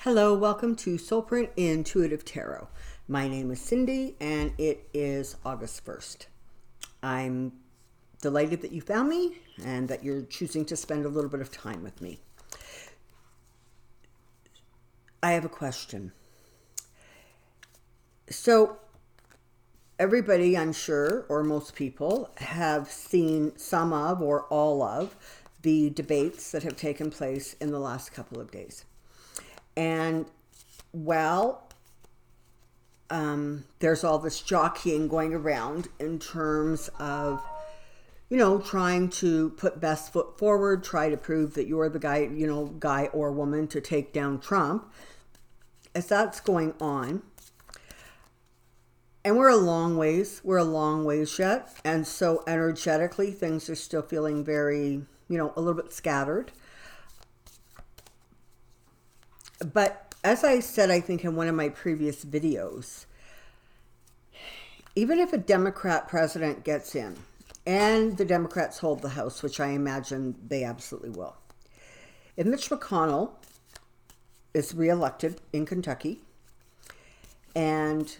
Hello, welcome to Soulprint Intuitive Tarot. My name is Cindy and it is August 1st. I'm delighted that you found me and that you're choosing to spend a little bit of time with me. I have a question. So everybody, I'm sure, or most people, have seen some of or all of the debates that have taken place in the last couple of days. And well, there's all this jockeying going around in terms of, trying to put best foot forward, try to prove that you're the guy, guy or woman to take down Trump. As that's going on, and we're a long ways yet. And so energetically, things are still feeling very, a little bit scattered. But as I said, I think in one of my previous videos, even if a Democrat president gets in and the Democrats hold the House, which I imagine they absolutely will, if Mitch McConnell is reelected in Kentucky and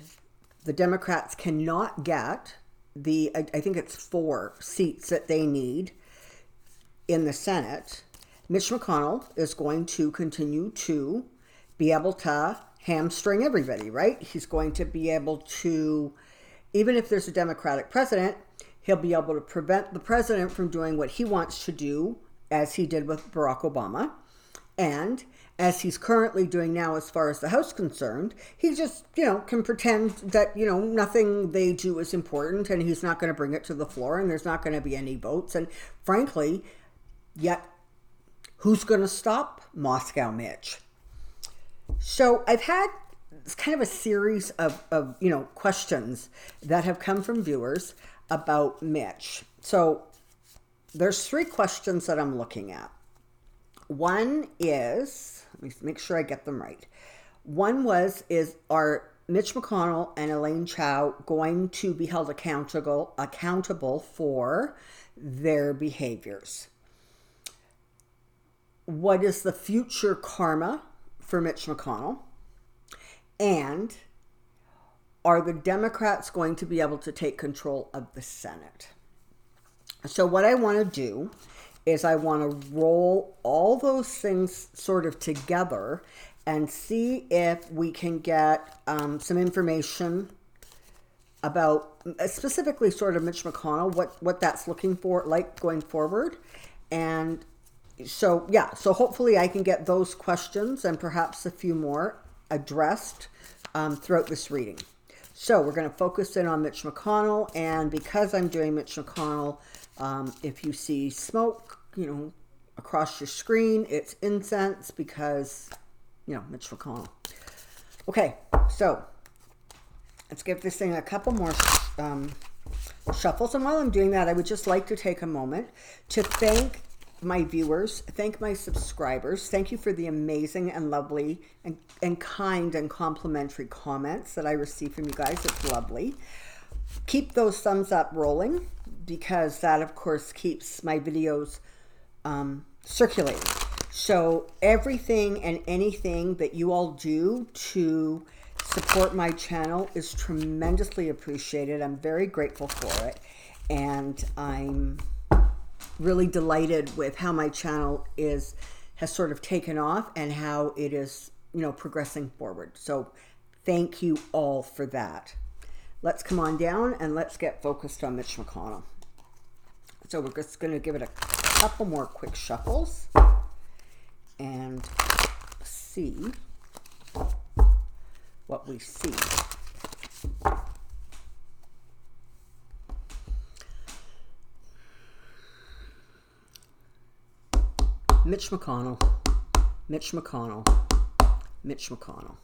the Democrats cannot get I think it's 4 seats that they need in the Senate, Mitch McConnell is going to continue to be able to hamstring everybody, right? He's going to be able to, even if there's a Democratic president, he'll be able to prevent the president from doing what he wants to do, as he did with Barack Obama. And as he's currently doing now as far as the House is concerned, he just, can pretend that, nothing they do is important and he's not going to bring it to the floor and there's not going to be any votes. And frankly, yet who's going to stop Moscow Mitch? So I've had kind of a series of questions that have come from viewers about Mitch. So there's 3 questions that I'm looking at. One is, let me make sure I get them right. One are Mitch McConnell and Elaine Chao going to be held accountable for their behaviors? What is the future karma for Mitch McConnell? And are the Democrats going to be able to take control of the Senate? So what I want to do is I want to roll all those things sort of together and see if we can get some information about specifically sort of Mitch McConnell, what that's looking for like going forward. And so, yeah, so hopefully I can get those questions and perhaps a few more addressed throughout this reading. So we're going to focus in on Mitch McConnell. And because I'm doing Mitch McConnell, if you see smoke, across your screen, it's incense because, Mitch McConnell. Okay, so let's give this thing a couple more shuffles. And while I'm doing that, I would just like to take a moment to thank my viewers, thank my subscribers. Thank you for the amazing and lovely and kind and complimentary comments that I receive from you guys. It's lovely. Keep those thumbs up rolling because that, of course, keeps my videos circulating. So everything and anything that you all do to support my channel is tremendously appreciated. I'm very grateful for it. And I'm really delighted with how my channel has sort of taken off and how it is, progressing forward. So thank you all for that. Let's come on down and let's get focused on Mitch McConnell. So we're just going to give it a couple more quick shuffles and see what we see. Mitch McConnell, Mitch McConnell, Mitch McConnell.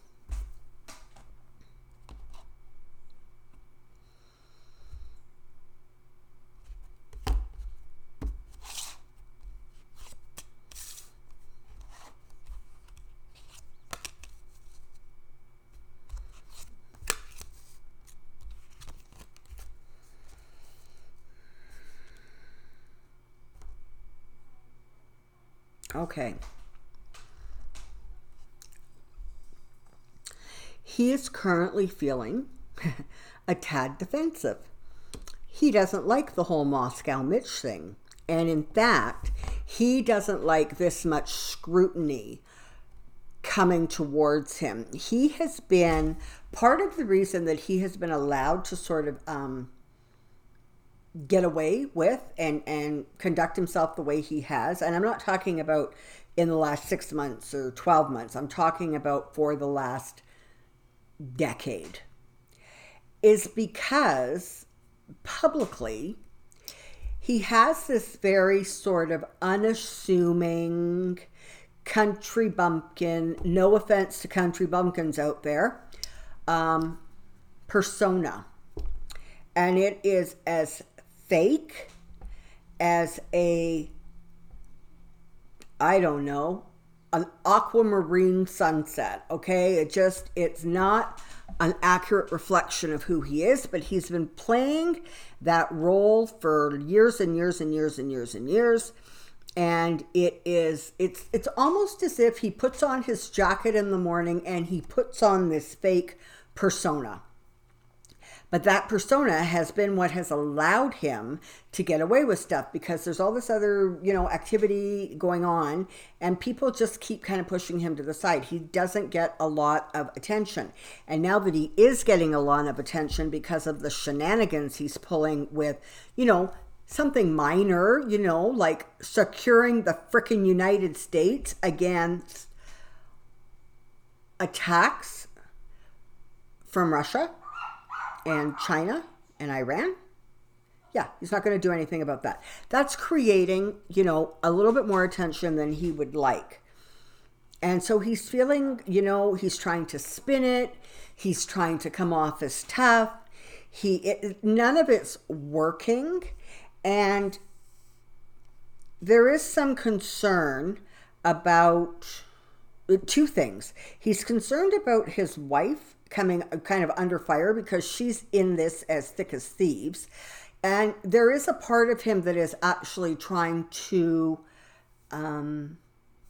Okay. he is currently feeling a tad defensive. He doesn't like the whole Moscow Mitch thing. And in fact, he doesn't like this much scrutiny coming towards him. He has been, part of the reason that he has been allowed to sort of get away with and conduct himself the way he has, and I'm not talking about in the last 6 months or 12 months, I'm talking about for the last decade, is because publicly he has this very sort of unassuming country bumpkin, no offense to country bumpkins out there, persona. And it is as fake as a, I don't know, an aquamarine sunset, okay? It's not an accurate reflection of who he is, but he's been playing that role for years and years and years and years and years. And it's almost as if he puts on his jacket in the morning and he puts on this fake persona. But that persona has been what has allowed him to get away with stuff, because there's all this other, activity going on, and people just keep kind of pushing him to the side. He doesn't get a lot of attention. And now that he is getting a lot of attention because of the shenanigans he's pulling with, something minor, like securing the frickin' United States against attacks from Russia and China and Iran. Yeah, he's not going to do anything about that. That's creating, a little bit more attention than he would like. And so he's feeling, he's trying to spin it. He's trying to come off as tough. None of it's working. And there is some concern about two things. He's concerned about his wife coming kind of under fire because she's in this as thick as thieves. And there is a part of him that is actually trying to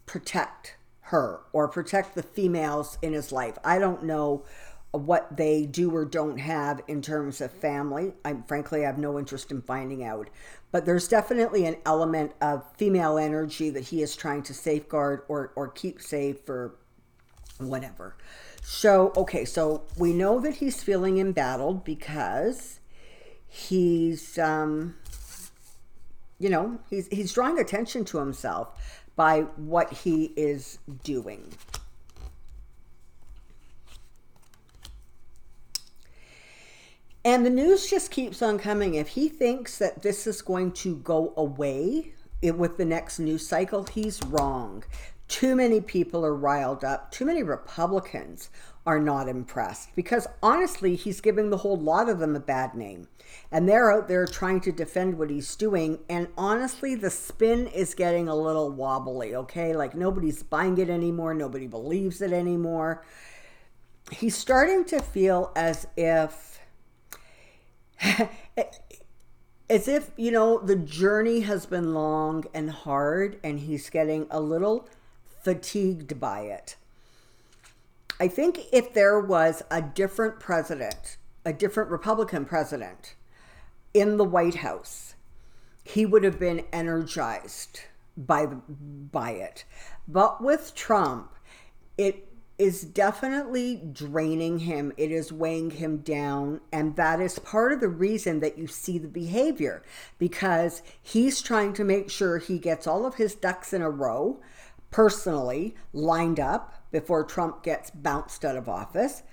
protect her or protect the females in his life. I don't know what they do or don't have in terms of family. Frankly, I have no interest in finding out. But there's definitely an element of female energy that he is trying to safeguard or keep safe or whatever. So, okay, so we know that he's feeling embattled because he's, he's drawing attention to himself by what he is doing. And the news just keeps on coming. If he thinks that this is going to go away with the next news cycle, he's wrong. Too many people are riled up. Too many Republicans are not impressed because honestly, he's giving the whole lot of them a bad name. And they're out there trying to defend what he's doing. And honestly, the spin is getting a little wobbly, okay? Like nobody's buying it anymore. Nobody believes it anymore. He's starting to feel as if the journey has been long and hard and he's getting a little fatigued by it. I think if there was a different president, a different Republican president in the White House, he would have been energized by it. But with Trump, it is definitely draining him. It is weighing him down. And that is part of the reason that you see the behavior, because he's trying to make sure he gets all of his ducks in a row, personally lined up before Trump gets bounced out of office.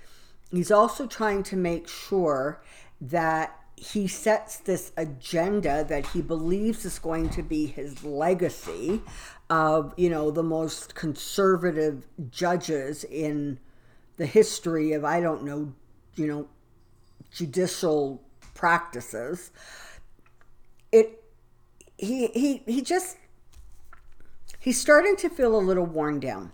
He's also trying to make sure that he sets this agenda that he believes is going to be his legacy of, the most conservative judges in the history of, judicial practices. He's starting to feel a little worn down.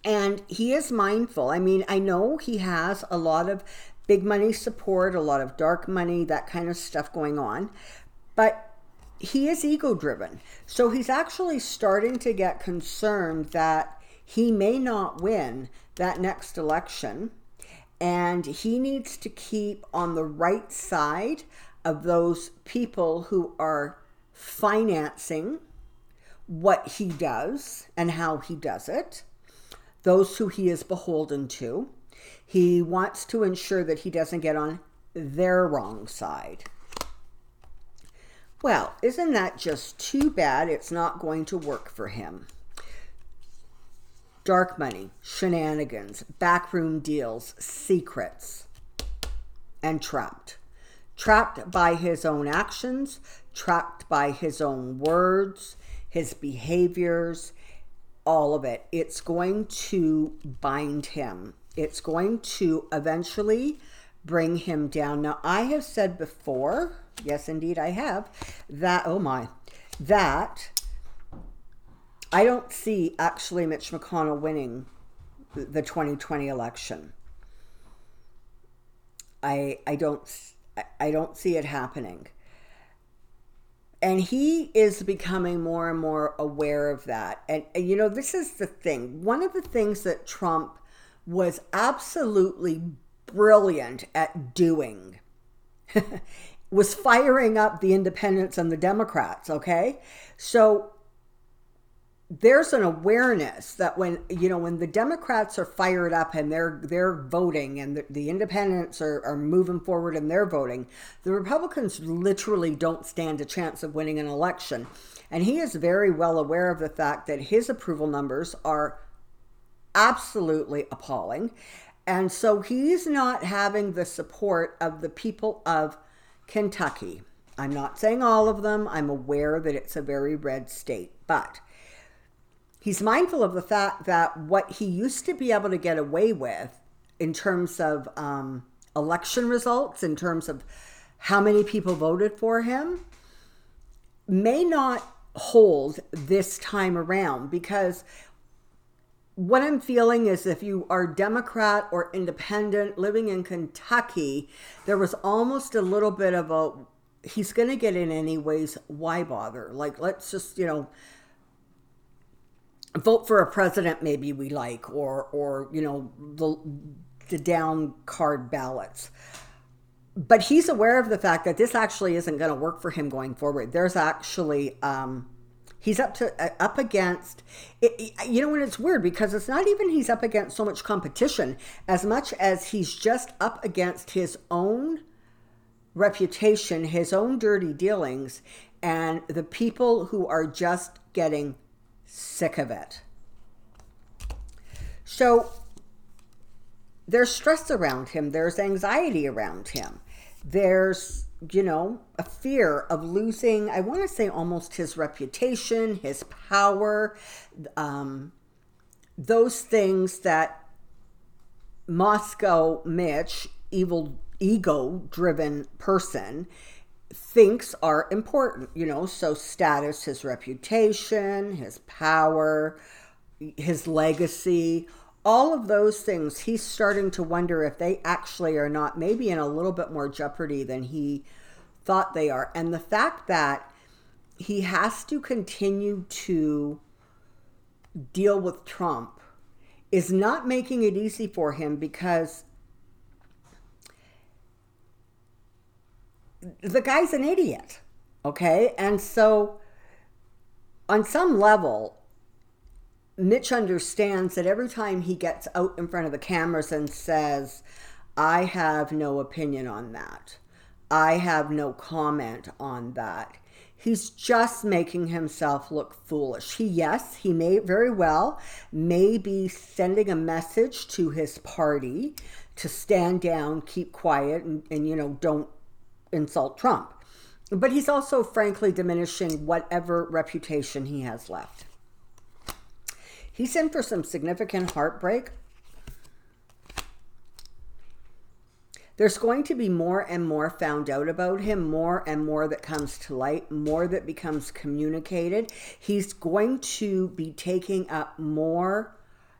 And he is mindful. I mean, I know he has a lot of big money support, a lot of dark money, that kind of stuff going on. But he is ego driven. So he's actually starting to get concerned that he may not win that next election. And he needs to keep on the right side of those people who are financing what he does and how he does it, those who he is beholden to. He wants to ensure that he doesn't get on their wrong side. Well, isn't that just too bad? It's not going to work for him. Dark money, shenanigans, backroom deals, secrets, and trapped. Trapped by his own actions, trapped by his own words, his behaviors, all of it. It's going to bind him. It's going to eventually bring him down. Now, I have said before, yes, indeed I have, that, that I don't see actually Mitch McConnell winning the 2020 election. I don't see it happening. And he is becoming more and more aware of that. And you know, this is the thing. One of the things that Trump was absolutely brilliant at doing was firing up the independents and the Democrats, okay? So there's an awareness that when the Democrats are fired up and they're voting and the independents are moving forward and they're voting, the Republicans literally don't stand a chance of winning an election. And he is very well aware of the fact that his approval numbers are absolutely appalling. And so he's not having the support of the people of Kentucky. I'm not saying all of them. I'm aware that it's a very red state, but he's mindful of the fact that what he used to be able to get away with in terms of election results, in terms of how many people voted for him, may not hold this time around. Because what I'm feeling is if you are Democrat or independent living in Kentucky, there was almost a little bit of a, he's going to get in anyways, why bother? Like, let's just, vote for a president maybe we like, or the down card ballots. But he's aware of the fact that this actually isn't going to work for him going forward. There's actually he's up against it, and it's weird because it's not even he's up against so much competition as much as he's just up against his own reputation, his own dirty dealings, and the people who are just getting sick of it. So there's stress around him. There's anxiety around him. There's, a fear of losing, I want to say almost his reputation, his power, those things that Moscow Mitch, evil, ego-driven person, thinks are important, so status, his reputation, his power, his legacy, all of those things, he's starting to wonder if they actually are not maybe in a little bit more jeopardy than he thought they are. And the fact that he has to continue to deal with Trump is not making it easy for him, because the guy's an idiot, okay? And so on some level, Mitch understands that every time he gets out in front of the cameras and says, I have no opinion on that, I have no comment on that, he's just making himself look foolish. He may very well be sending a message to his party to stand down, keep quiet, and don't insult Trump. But he's also frankly diminishing whatever reputation he has left. He's in for some significant heartbreak. There's going to be more and more found out about him, more and more that comes to light, more that becomes communicated. He's going to be taking up more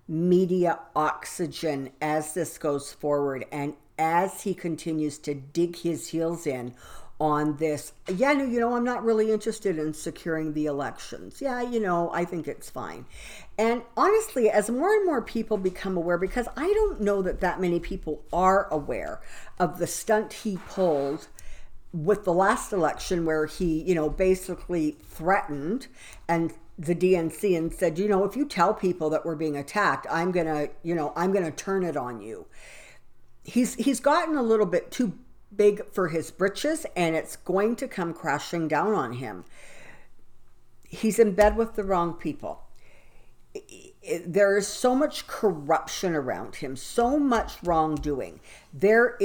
media oxygen as this goes forward, and as he continues to dig his heels in on this. Yeah, no, you know, I'm not really interested in securing the elections. Yeah, you know, I think it's fine. And honestly, as more and more people become aware, because I don't know that many people are aware of the stunt he pulled with the last election, where he, you know, basically threatened and the DNC and said, you know, if you tell people that we're being attacked, I'm gonna turn it on you. He's gotten a little bit too big for his britches, and it's going to come crashing down on him. He's in bed with the wrong people. There is so much corruption around him, so much wrongdoing. There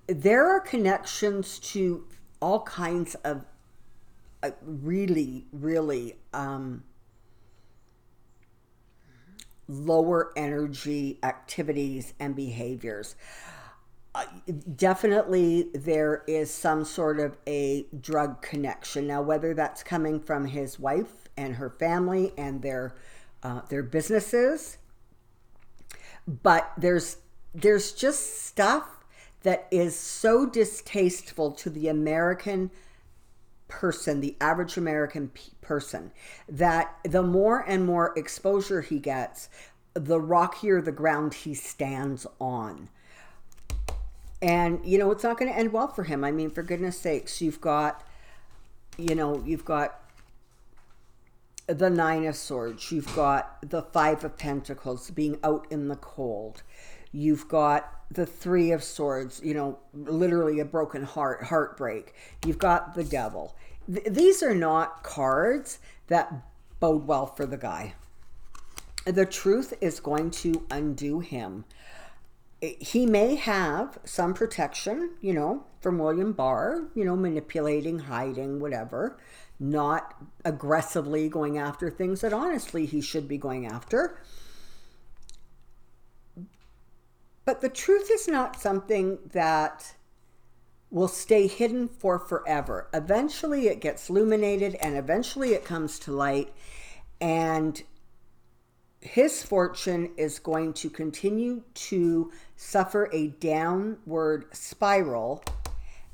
are connections to all kinds of really, really lower energy activities and behaviors. Definitely there is some sort of a drug connection. Now, whether that's coming from his wife and her family and their businesses, but there's just stuff that is so distasteful to the American person, the average American person, that the more and more exposure he gets, the rockier the ground he stands on. And, you know, it's not going to end well for him. I mean, for goodness sakes, you've got the Nine of Swords. You've got the Five of Pentacles, being out in the cold. You've got the Three of Swords, you know, literally a broken heartbreak. You've got the Devil. These are not cards that bode well for the guy. The truth is going to undo him. He may have some protection, you know, from William Barr, you know, manipulating, hiding, whatever, not aggressively going after things that honestly he should be going after. But the truth is not something that will stay hidden for forever. Eventually it gets illuminated, and eventually it comes to light, and his fortune is going to continue to suffer a downward spiral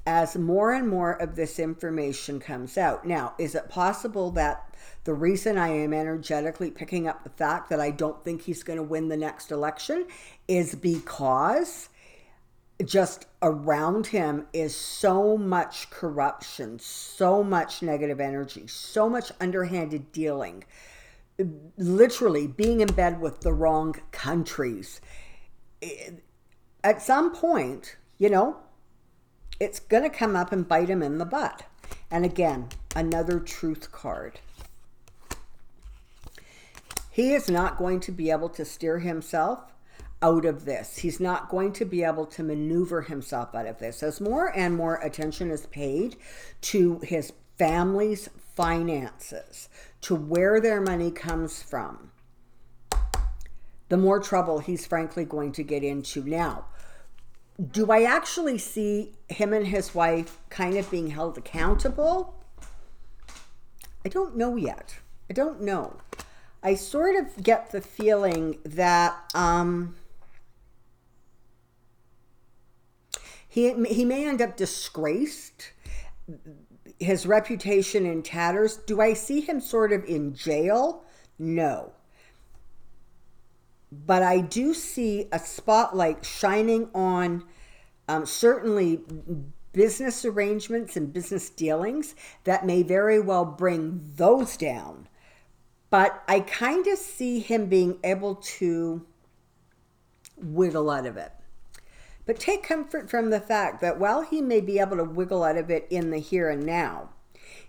as more and more of this information comes out. Now, is it possible that the reason I am energetically picking up the fact that I don't think he's going to win the next election is because just around him is so much corruption, so much negative energy, so much underhanded dealing, literally being in bed with the wrong countries. At some point, you know, it's going to come up and bite him in the butt. And again, another truth card. He is not going to be able to steer himself out of this. He's not going to be able to maneuver himself out of this. As more and more attention is paid to his family's finances, to where their money comes from, the more trouble he's frankly going to get into. Now, do I actually see him and his wife kind of being held accountable? I don't know yet. I don't know. I sort of get the feeling that he may end up disgraced, his reputation in tatters. Do I see him sort of in jail? No. But I do see a spotlight shining on certainly business arrangements and business dealings that may very well bring those down. But I kind of see him being able to wiggle out of it. But take comfort from the fact that while he may be able to wiggle out of it in the here and now,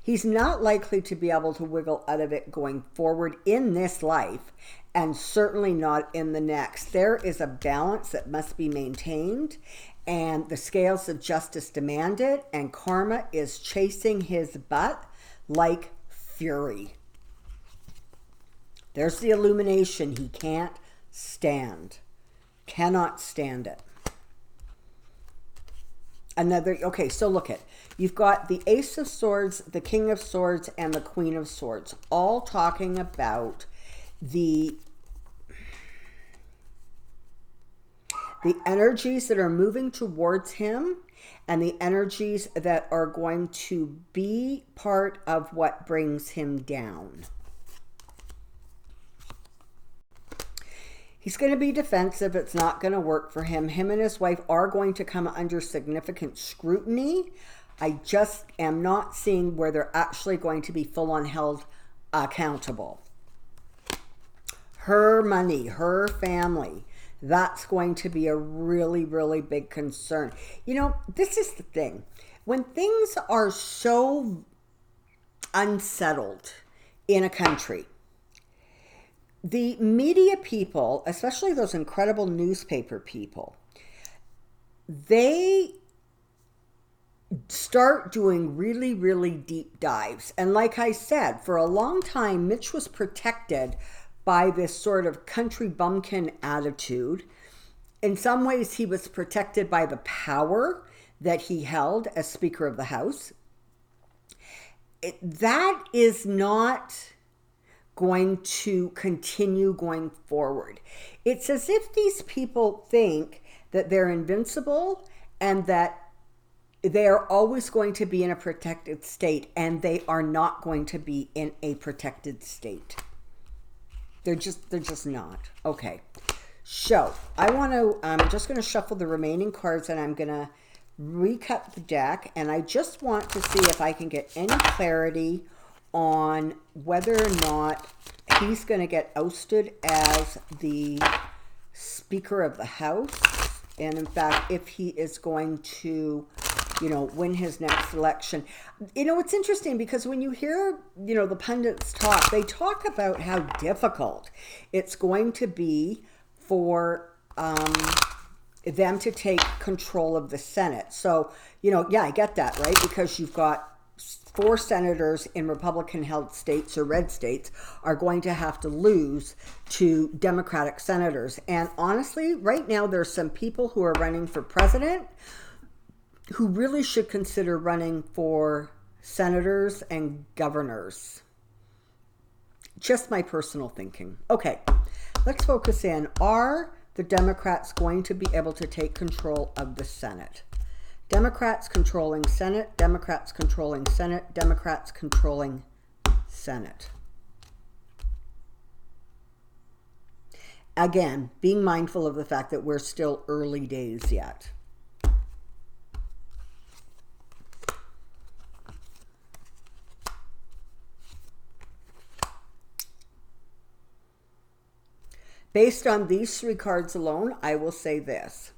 he's not likely to be able to wiggle out of it going forward in this life, and certainly not in the next. There is a balance that must be maintained, and the scales of justice demand it, and karma is chasing his butt like fury. There's the illumination he can't stand. Cannot stand it. Okay, so look at, you've got the Ace of Swords, the King of Swords, and the Queen of Swords, all talking about the The energies that are moving towards him and the energies that are going to be part of what brings him down. He's going to be defensive. It's not going to work for him. Him and his wife are going to come under significant scrutiny. I just am not seeing where they're actually going to be full-on held accountable. Her money, her family, that's going to be a really, really big concern. You know, this is the thing. When things are so unsettled in a country, the media people, especially those incredible newspaper people, they start doing really, really deep dives. And like I said, for a long time, Mitch was protected by this sort of country bumpkin attitude. In some ways, he was protected by the power that he held as Speaker of the House. That is not going to continue going forward. It's as if these people think that they're invincible and that they're always going to be in a protected state, and they are not going to be in a protected state. They're just not. Okay. So I'm just going to shuffle the remaining cards, and I'm going to recut the deck. And I just want to see if I can get any clarity on whether or not he's going to get ousted as the Speaker of the House. And in fact, if he is going to, win his next election. It's interesting because when you hear, the pundits talk, they talk about how difficult it's going to be for them to take control of the Senate. So, yeah, I get that, right? Because you've got 4 senators in Republican-held states or red states are going to have to lose to Democratic senators. And honestly, right now, there's some people who are running for president who really should consider running for senators and governors. Just my personal thinking. Okay, let's focus in. Are the Democrats going to be able to take control of the Senate? Democrats controlling Senate, Democrats controlling Senate, Democrats controlling Senate. Again, being mindful of the fact that we're still early days yet. Based on these 3 cards alone, I will say this.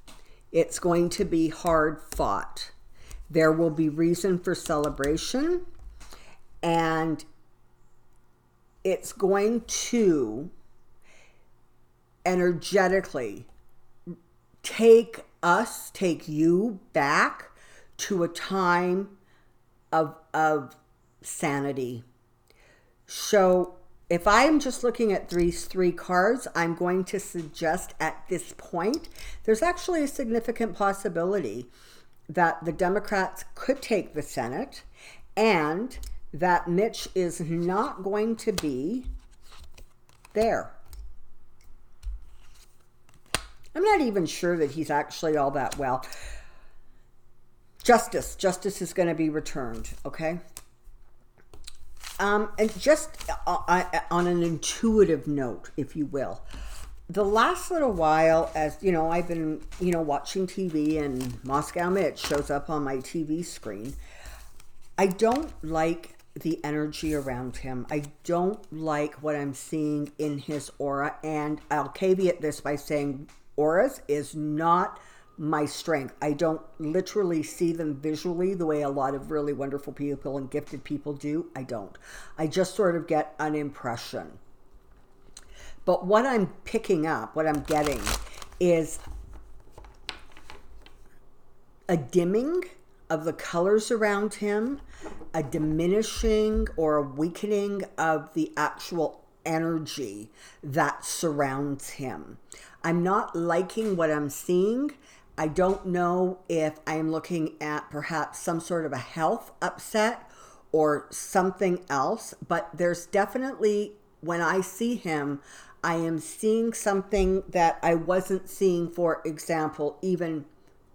It's going to be hard fought. There will be reason for celebration, and it's going to energetically take you back to a time of sanity. So if I am just looking at these 3 cards, I'm going to suggest at this point, there's actually a significant possibility that the Democrats could take the Senate and that Mitch is not going to be there. I'm not even sure that he's actually all that well. Justice is going to be returned, okay? And just on an intuitive note, if you will, the last little while, as I've been, watching TV and Moscow Mitch shows up on my TV screen, I don't like the energy around him. I don't like what I'm seeing in his aura. And I'll caveat this by saying auras is not my strength. I don't literally see them visually the way a lot of really wonderful people and gifted people do. I don't. I just sort of get an impression. But what I'm picking up, what I'm getting, is a dimming of the colors around him, a diminishing or a weakening of the actual energy that surrounds him. I'm not liking what I'm seeing. I don't know if I'm looking at perhaps some sort of a health upset or something else, but there's definitely, when I see him, I am seeing something that I wasn't seeing, for example, even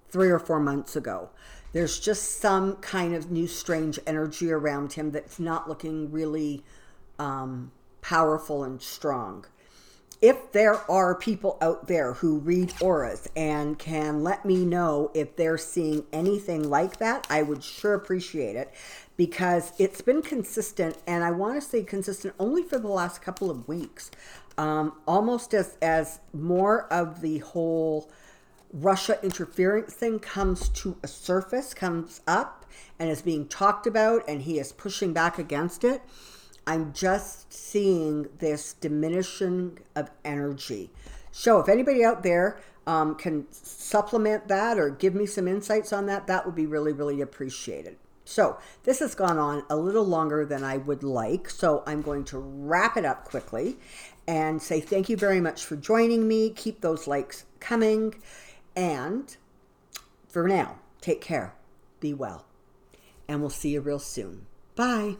3 or 4 months ago. There's just some kind of new strange energy around him that's not looking really powerful and strong. If there are people out there who read auras and can let me know if they're seeing anything like that, I would sure appreciate it, because it's been consistent, and I want to say consistent only for the last couple of weeks. Almost as more of the whole Russia interference thing comes to a surface, comes up, and is being talked about, and he is pushing back against it. I'm just seeing this diminishing of energy. So if anybody out there can supplement that or give me some insights on that, that would be really, really appreciated. So this has gone on a little longer than I would like, so I'm going to wrap it up quickly and say thank you very much for joining me. Keep those likes coming. And for now, take care, be well, and we'll see you real soon. Bye.